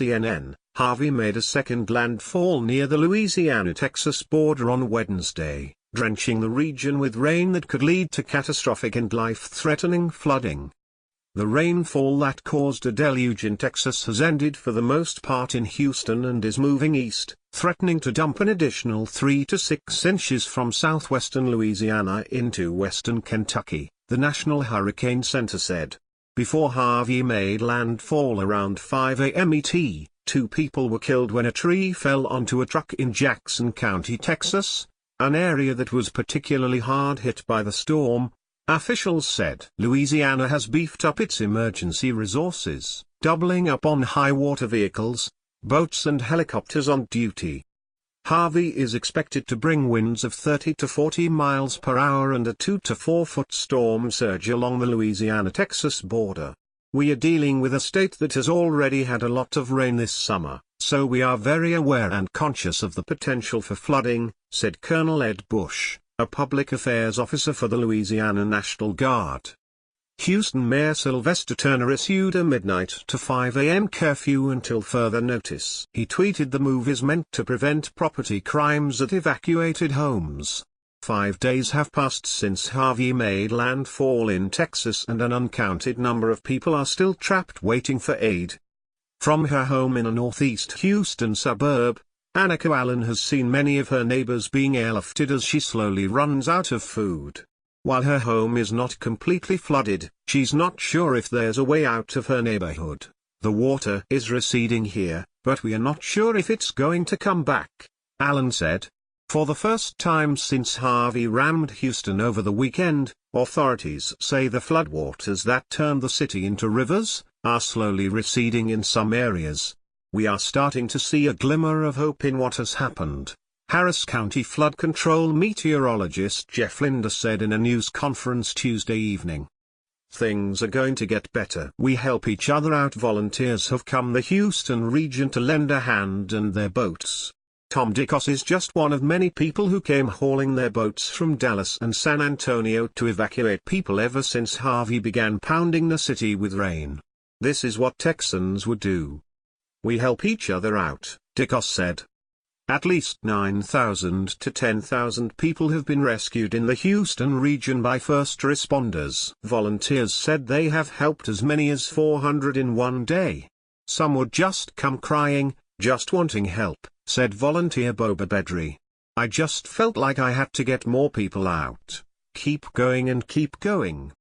CNN, Harvey made a second landfall near the Louisiana-Texas border on Wednesday, drenching the region with rain that could lead to catastrophic and life-threatening flooding. The rainfall that caused a deluge in Texas has ended for the most part in Houston and is moving east, threatening to dump an additional 3 to 6 inches from southwestern Louisiana into western Kentucky, the National Hurricane Center said. Before Harvey made landfall around 5 a.m. ET, 2 people were killed when a tree fell onto a truck in Jackson County, Texas, an area that was particularly hard hit by the storm, officials said. Louisiana has beefed up its emergency resources, doubling up on high-water vehicles, boats and helicopters on duty. Harvey is expected to bring winds of 30 to 40 miles per hour and a 2 to 4 foot storm surge along the Louisiana-Texas border. We are dealing with a state that has already had a lot of rain this summer, so we are very aware and conscious of the potential for flooding, said Colonel Ed Bush, a public affairs officer for the Louisiana National Guard. Houston Mayor Sylvester Turner issued a midnight to 5 a.m. curfew until further notice. He tweeted the move is meant to prevent property crimes at evacuated homes. 5 days have passed since Harvey made landfall in Texas and an uncounted number of people are still trapped waiting for aid. From her home in a northeast Houston suburb, Annika Allen has seen many of her neighbors being airlifted as she slowly runs out of food. While her home is not completely flooded, she's not sure if there's a way out of her neighborhood. The water is receding here, but we are not sure if it's going to come back, Allen said. For the first time since Harvey rammed Houston over the weekend, authorities say the floodwaters that turned the city into rivers are slowly receding in some areas. We are starting to see a glimmer of hope in what has happened, Harris County flood control meteorologist Jeff Linder said in a news conference Tuesday evening. Things are going to get better. We help each other out. Volunteers have come the Houston region to lend a hand and their boats. Tom DeCos is just one of many people who came hauling their boats from Dallas and San Antonio to evacuate people ever since Harvey began pounding the city with rain. This is what Texans would do. We help each other out, DeCos said. At least 9,000 to 10,000 people have been rescued in the Houston region by first responders. Volunteers said they have helped as many as 400 in one day. Some would just come crying, just wanting help, said volunteer Boba Bedri. I just felt like I had to get more people out. Keep going and keep going.